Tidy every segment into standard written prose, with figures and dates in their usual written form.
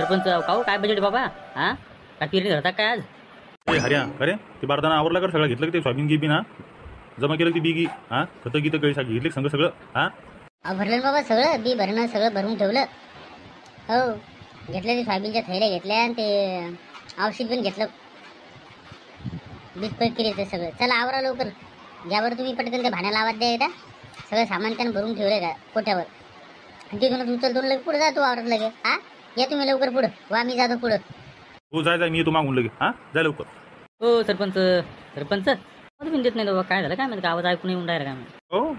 सरपंच काऊ काय बजेट बाबा? हा काय पेरणी धरता काय आज? हर्या अरे ते बारदाना आवरला कर सगळं घेतलं की ते सोयाबीन गी बी ना जमा केलं ती बिगी हा खतं गीतं काही घेतली संग सगळं हा भरलं ना बाबा सगळं बी भरणं सगळं भरून ठेवलं. हो घेतलं ते सोयाबीनच्या थैल्या घेतल्या आणि ते औषध पण घेतलं. बीज पैक केले ते सगळं. चला आवरा लवकर ज्यावर तुम्ही पटकन ते भाण्याला आवाज द्या एकदा. सगळं सामान त्यानं भरून ठेवलं का कोठ्यावर आणि तिथून उचलतो लगे पुढे जा तू आवरत लगे. हा या तुम्ही लवकर पुढं वा मी जातो पुढं. तू जाय मी तू मागून लगे हा जाय लवकर. हो सरपंच सरपंच पण देत नाही बाबा. काय झालं काय माहिती? आवाज ऐकून येऊन राहिला काय माहिती? हो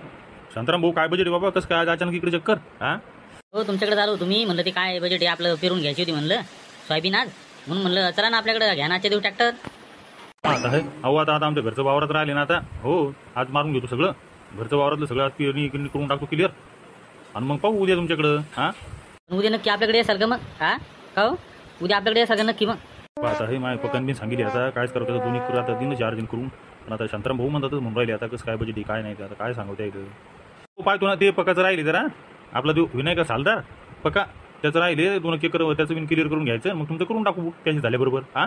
शांताराम भाऊ काय बजेट आहे बाबा कसं काय आज अचानक इकडे चक्कर हा हो तुमच्याकडे झालो तुम्ही म्हणलं ते काय बजेट आहे आपलं पेरून घ्यायची होती म्हणलं सोयाबीन आज म्हणून म्हणलं चला ना आपल्याकडे घ्या ना आजच्या देऊ ट्रॅक्टर. आता आहे अहो आता आमच्या घरचं वावरात राहिले ना आता हो आज मारून घेतो सगळं घरचं वावरातलं सगळं आज पेरणी करून टाकतो क्लिअर आणि मग पाहू उद्या तुमच्याकडं हा उद्या नक्की आपल्याकडे याल का मग? हा का हो उद्या आपल्याकडे याल का नक्की मग? आता हे माझ्या पक्कान मी सांगितले आता कायच करतो दोन्ही करू आता दिन 4 दिन करून पण आता शांताराम भाऊ म्हणतात म्हणून राहिले आता कसं काय बजेट आहे काय नाही ते आता काय सांगता इथं तो पाहतो ना ते पक्काचं राहिले जरा आपला तो विनायक सालदार पक्का त्याचं राहिले 2 एकर त्याचं बिन क्लिअर करून घ्यायचं मग तुमचं करून टाकू त्यांचे झाल्याबरोबर हा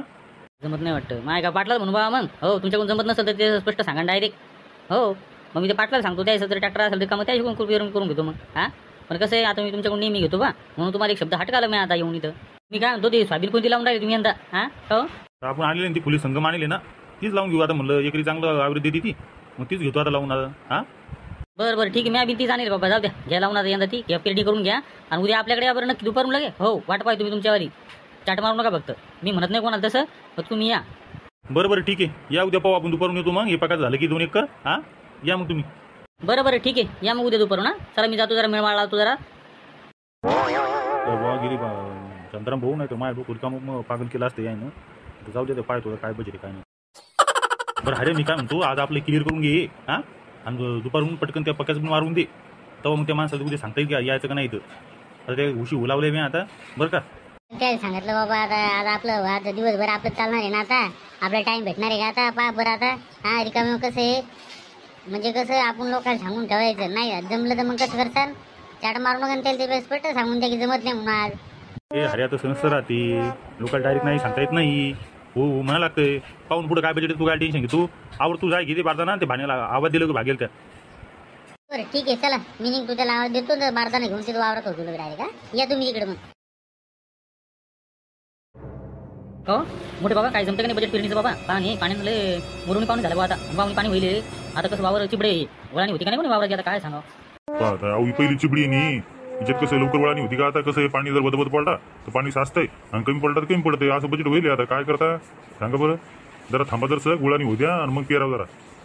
जमत नाही वाटतं माय का पाटलाच म्हणून बाबा मग हो तुमच्याकडून जमत नसेल तर ते स्पष्ट सांगा डायरेक्ट. हो मग मी ते पाटलाला सांगतो त्याचं जर ट्रॅक्टर असेल तर का मग त्याशी करून घेतो मग. हा पण कसं आहे आता मी तुमच्याकडून नेहमी घेतो बा म्हणून तुम्हाला एक शब्द हटकाला मी आता येऊन इथं. मी काय म्हणतो ते सोयाबीन कोणती लावून राहिले तुम्ही यंदा? हा हो आपण आणले ना ती पोलीस संघ आणले ना तीच लावून घेऊ आता म्हणलं एकरी चांगलं आवृत्ती देते ती मग तीच घेतो आता लावून आता हा बरं बरं ठीक आहे. मी आधी तीच आणेल बाबा जाऊ द्या घ्या लावून आता यंदा ती घ्या पेरणी करून घ्या आणि उद्या आपल्याकडे या बरं नक्की दुपारून लगे. हो वाट पाहिजे तुम्ही तुमच्यावारी चाट मारू नका फक्त. मी म्हणत नाही कोणाला तसं पण तुम्ही या. बरं ठीक आहे या उद्या पाहू आपण दुपारून येतो मग हे पकाच झालं की 2 एकर हा या मग तुम्ही. बरं ठीक आहे या मग उद्या दुपारून. ना चला मी जातो जरा मेळमाळा लावतो जरा. गेली शांताराम भाऊ नाही तर माझ्या डोकं काम मग पागल केलं असतं यायनं तर जाऊ दे पाहतो काय बजेट काय नाही. बरं अरे मी काय म्हणतो आज आपलं क्लिअर करून घे हा आणि दुपारून पटकन त्या पक्याचं पण मारून दे तेव्हा मग त्या माणसाला उद्या सांगता येईल का यायचं का नाही तर आता ते उशी उलावले मी आता बरं का. काय सांगितलं बाबा आता आज आपलं आज दिवसभर आपलं चालणार आहे ना आता आपला टाइम भेटणार आहे का आता पहा बरं आता. हा रिकामी कसं आहे म्हणजे कसं आपण लोकांना सांगून ठेवायचं नाही जमलं तर मग कसं करसान चाट मारून नका त्याला ते स्पष्ट सांगून द्या की जमत नाही म्हणून आज. हे अरे आता संस्था राहते लोकांना डायरेक्ट नाही सांगता येत नाही. हो म्हणा लागतंय पाहून पुढे काय बजेट तू काय टेन्शन घे तू आवर तू जाय घेते बारदाना ते भाण्याला आवाज दिलं की भागेल का. बरं ठीक आहे चला मी निघतो त्याला आवाज देतो तर बारदाना घेऊन ते वावरात होतो डायरेक्ट. का या तुम्ही इकडे मग. हो मोठे बाबा काय जमतं का नाही बजेट पेरणीचं बाबा? पाणी लय मुरुणी पाणी झालं बाबा आता पाणी होईल आता कसं वावर चिबडे वळाणी होती का नाही कोणी वावराची आता काय सांगावं. पहिली चिबडी नाही याच्यात कसं लवकर वळानी होती का आता कसं पाणी जर बदबद पडला तर पाणी साचतंय आणि कमी पडलं तर कमी पडतंय असं बजेट होईल आता काय करता सांगा बरं. जरा थांबा जर सर गुळानी होऊ द्या आणि मग पेरावं जरा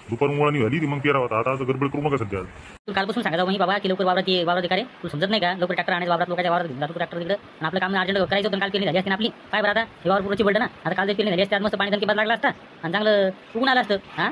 दुपारून गुळानी झाली ती मग पेरावं आता गडबड करू नका सध्या. तू कालपासून सांगा जाऊ बाबा की लवकर वावरात का रे तू समजत नाही का लवकर ट्रॅक्टर आणि वावरात लोकांच्या वावरात घेऊन जातो ट्रॅक्टर तिकडे आणि आपलं काम अर्जंट करायचं होतं. काल पेरणी झाली असते आपली काय बरं आता हे वावर पुढची बळतं ना आता काल पेरणी झाली असते आज मस्त पाणी धनकी बाद लागला असता आणि चांगलं उगून आलं असतं. हा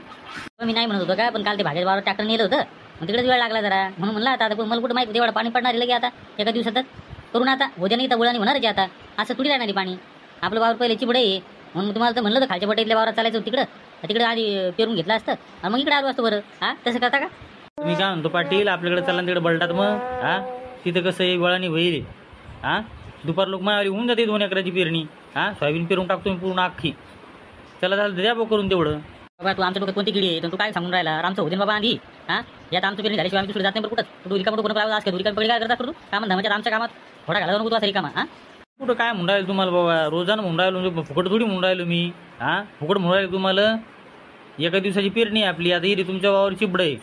मी नाही म्हणत होतो का पण काल ते भाज्या वावर ट्रॅक्टर नेलं होतं मग तिकडेच वेळ लागला जरा म्हणून म्हणलं आता मला कुठं माहिती तेवढं पाणी पडणार लगे आता एका दिवसातच करून आता उद्या नाही तर गुळानी होणार की आता असं थोडी राहणार पाणी आपलं वावर पहिले चिबडे आहे म्हणून तुम्हाला तर म्हणलं तर खालच्या बटाईतल्या वावरात चालायचं तिकडे आधी पेरून घेतलं असतं आणि मग इकडे आलो असतं बरं. हा तसं करता का तुम्ही? काय म्हणतो पाटील आपल्याकडे चालला तिकडे बलटात मग हा तिथं कसं आहे वळानी होईल. हा दुपार लोक मायावरी होऊन जाते 2 एकराची पेरणी. हा सोयाबीन पेरून टाकतो मी पूर्ण अख्खी. चला झालं द्या करून तेवढं. बाबा तू आमच्या डोक्यात कोणती किडी आहे तू काय सांगून राहिला आमचं होते बाबा आधी. हा यात आमचं पेरणी झाल्याशिवाय आम्ही दुसरं जात नाही बरं कुठं तू रिकाम कोण असं तू रिकाम काय करता तू कामात धामाच्या आमच्या कामात थोडा घाला नको तू असं रिकामा. हा कुठं काय म्हणून राहिलो तुम्हाला बाबा रोजानं म्हणून राहिलो फुकट थोडी म्हणून राहिलो मी. हा फुकट म्हणून राहिलो तुम्हाला. एका दिवसाची पेरणी आहे आपली आता ही तुमच्या वावर चिबड आहे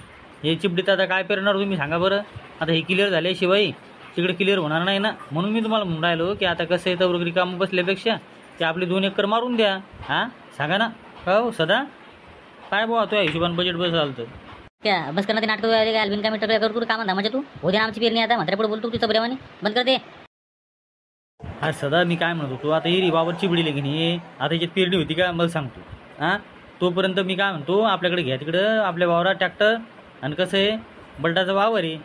हे चिबडीत आता काय पेरणार तुम्ही सांगा बरं. आता हे क्लिअर झाल्याशिवाय तिकडे क्लिअर होणार नाही ना म्हणून मी तुम्हाला म्हणून राहिलो की आता कसं आहे तर रिकाम बसल्यापेक्षा ते आपले 2 एकर मारून द्या. हा सांगा ना हो सदा काय बुवा तो हिशोबान बजेट बस चालतं त्या बस करणं ते नाटक अल्बिन काय मीटर करू कामा धामाच्या तू उद्या आमची पेरणी आता म्हाताऱ्या पुढे बोलतो तुझं बऱ्यावानी बंद करते. हा सदा मी काय म्हणतो तू आता ही वावर चिबडी की नाही आता याच्यात पेरणी होती का मला सांगतो. हां तोपर्यंत मी काय म्हणतो आपल्याकडे घ्या तिकडं आपल्या वावरात ट्रॅक्टर आणि कसं आहे बलटाचा वावर आहे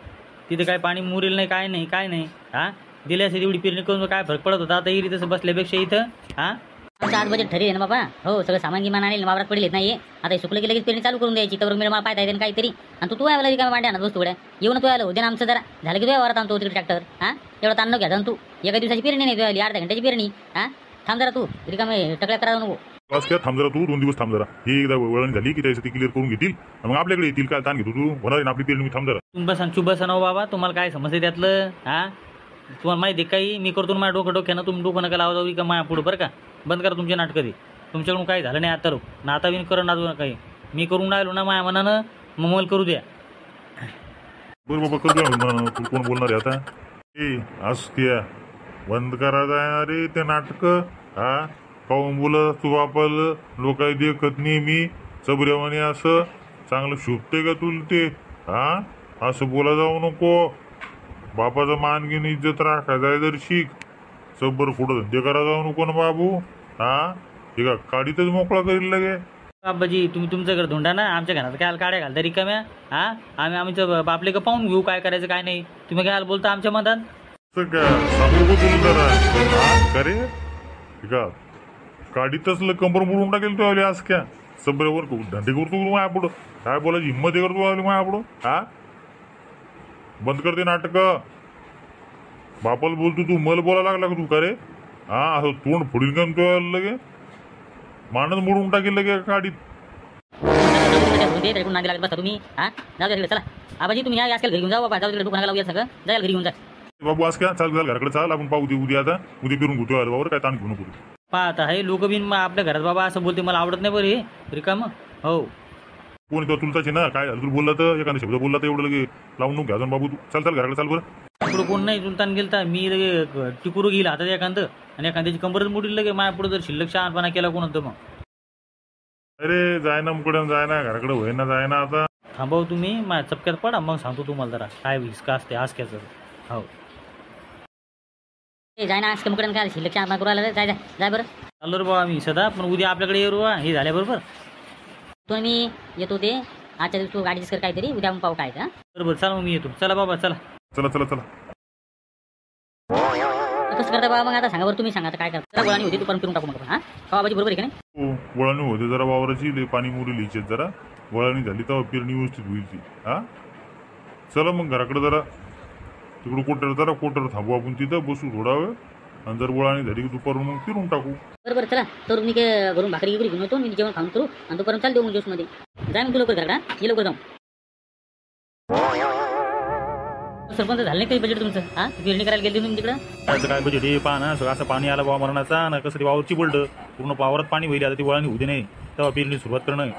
तिथे काय पाणी मुरेल नाही काय नाही. हां दिल्यास एवढी पेरणी करून काय फरक पडत होता आता ही तसं बसल्यापेक्षा इथं. हां आमचं आज बजेट ठरेल ना बाबा. हो सगळं सामान गिमान आणेल वावरात पडेल नाही आता हे सुकलं की लगेच पेरणी चालू करून द्यायची. तर मला पाहता येते काहीतरी. आणि तू आहे रिकामा मांड्या ना वस्तू येऊन तू आलं उद्या आमचं जरा झालं की तू वावरात आणतो तिकडे ट्रॅक्टर. हां एवढा ताण नको घ्या तू. एका दिवसाची पेरणी नाही तुझ्या अर्ध्या घंट्याची पेरणी. हां थांब जरा तू रिकामे टकल्या करा नको. बस काय थांब जरा तू 2 दिवस थांब जरा. ही एकदा वळण झाली की त्यासाठी क्लिअर करून घेतील आणि मग आपल्याकडे येतील. काय ताण घेतो तू होणार आहे ना आपली पेरणी. मी थांब जरा. चुंब बसा हो बाबा. तुम्हाला काय समजते त्यातलं. हां तुम्हाला माहिती आहे काही मी करतो माझ्या डोक्यानं तुम्ही डोकं नका लावा जाऊ का माया पुढं बरं का. बंद करा तुमचे नाटकं ते. तुमच्याकडून काही झालं नाही आता ना आता बिन करून नाजू काही. मी करून राहिलो ना माया मनानं मग मला करू द्या. बरं बाबा करू. तू कोण बोलणार आहे आता. ए असत्या बंद करा जाणार रे ते नाटक. हा काऊन बोलत तू वापरलं लोक देखत नेहमी चबऱ्यावाने असं चांगलं शोभते का तुला ते. हा असं बोला जाऊ नको. बापाचा मान घेऊन इज्जत राखायचा जर शिक. चबर कुठं धंदे करा जाऊ नको ना बाबू. हा ठीक आहे काढीतच मोकळा करील लगे. बाबाजी तुम्ही तुमचं घर धुंडा ना. आमच्या घरात काय काड्या घालता रिकाम्या. हां आमचं बापले का पाहून घेऊ काय करायचं काय नाही. तुम्ही काय बोलता आमच्या मधात. सांगू तुला जरा. हा का रे ठीक आहे काढीतच कंबर मोडून टाकेल तू आली आज क्या. सबऱ्यावर धंदे करतो माया पुढं. काय बोलायची हिंमत करतो आली माया पुढं. हा बंद करते नाटक. बापाला बोलतो तू मला बोलायला लागला का तू का रे. हा असं तोंड फोडील का तू लगे मानच मोडून टाकेल लगे काढीत. नांदी लागत बसता तुम्ही. हां जाऊ तिकडे चला. आबाजी तुम्ही या आजकाल घरी घेऊन जाऊ बाबा. जाऊ तिकडे दुकानाला लावूया सगळं जायला घरी घेऊन जा. बाबू आज काय चाल घराकडे चाल आपण पाहू उद्या आता. उद्या फिरून घेतो बाबा काय ताण घेऊ नको. पाहता हे लोक बिन आपल्या घरात बाबा असं बोलते मला आवडत नाही बरं हे रिकाम. हो कोण तो तुलताचे ना काय झालं तुला बोलला तर एखादा शब्द बोलला तर एवढं लगे लावून नको घ्या बाबू. तू चाल घराकडे चाल बरं. पुढं कोण नाही सुलतान गेलता मी लगे टिकुरू गेला हातात एखादं आणि एखाद्याची कंबरच मोडील लगे माझ्या पुढे जर शिल्लक शहाणपणा केला कोण होतं मग. अरे जाय ना मुकडे जाय ना घराकडे होय ना जाय ना आता. थांबव तुम्ही माझ्या चपक्यात पडा मग सांगतो तुम्हाला जरा काय हिसका असते आसक्याचं. हो जाय ना आज मुकडे काय शिल्लक शहाणपणा करू आला जाय जाय बरं. चाललो रे बाबा मी सदा पण उद्या आपल्याकडे येऊ हे झाल्याबरोबर. तुम्ही येतो ते आजच्या दिवशी गाडी कर काहीतरी उद्या आपण पाहू काय का. बरोबर चला मग मी येतो. चला बाबा चला. चला चला चला कसं करता बाबा मग आता सांगा बरं तुम्ही सांगा काय करता. गोळानी होती तू पण फिरून टाकू मग. हां बाबाजी बरोबर आहे का नाही. हो वळणी होते जरा वावराची पाणी मुरली इच्छेत जरा वळणी झाली तेव्हा पेरणी व्यवस्थित होईल ती. हा चला मग घराकडे जरा तिकडं कोटर थांबू आपण तिथं बसू थोडा वेळ आणि जर वळणी झाली की दुपारून मग फिरून टाकू. बरोबर चला तर मी काय घरून भाकरी गिकरी घेऊन येतो. मी जेवण खाऊन करू आणि दुपारून चाल देऊ मग ज्यूसमध्ये. जाय मग तू लवकर घरा ये लवकर जाऊ. सरपंच झालं नाही काही बजेट तुमचं. हां पेरणी करायला गेली तुम्ही तिकडं. त्याचं काय बजेट हे पहा ना सगळं असं पाणी आलं बाबा मरणाचा ना कसं ते वावरची बोलतं पूर्ण वावरात पाणी होईल. आता ती वळणी होऊ दे नाही तेव्हा पेरणी सुरुवात करणं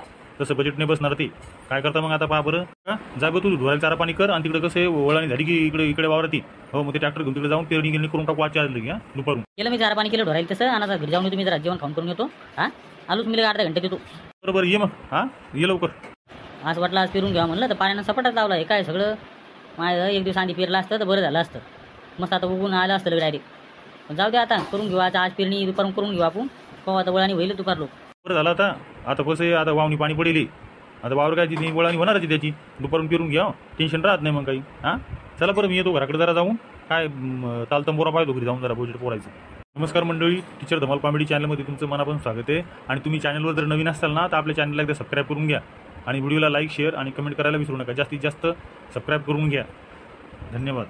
तसं बजेट नाही बसणार ते. काय करता मग आता पहा बरं. का जा बरं तू धुवायला चारा पाणी कर आणि तिकडे कसं वळणी झाली की इकडे वावरात ये. हो मग ते ट्रॅक्टर घेऊन तिकडे जाऊन पेरणी गिरणी करून टाकू आजच्या आलं की. हां दुपारून केलं मी चारा पाणी केलं ढोरायला तसं आणि आता घरी जाऊन तुम्ही जरा जेवण खाऊन करून येतो. हां आलो तुम्ही अर्धा घंटे देतो. बरोबर ये मग. हां ये लवकर. आज वाटलं आज पेरून घ्या म्हणलं तर पाण्यानं सपाटाच लावला हे काय सगळं. माझं एक दिवस आधी पेरलं असतं तर बरं झालं असतं. मस्त आता उगून आलं असतं डायरेक्ट. पण जाऊ दे आता करून घेऊ. आता आज पेरणी दुपारून करून घेऊ आपण. हो आता वळानी होईल दुपार लोक. बरं झालं आता कसं आहे आता वावणी पाणी पडेल आता वावर काय ती वळानी होणारच त्याची. दुपारून पेरून घ्या टेन्शन राहत नाही मग काही. हां चला बरं मी येतो घराकडे जरा जाऊन काय तालतं मोरा पाहिजे घरी जाऊन जरा बजेट पोरायचं. नमस्कार मंडळी टीचर धमाल कॉमेडी चॅनलमध्ये तुमचं मनापासून स्वागत आहे. आणि तुम्ही चॅनलवर जर नवीन असाल ना तर आपल्या चॅनलला एकदा सबस्क्राईब करून घ्या आणि व्हिडिओला लाईक शेअर आणि कमेंट करायला विसरू नका. जास्तीत जास्त सबस्क्राईब करून घ्या. धन्यवाद.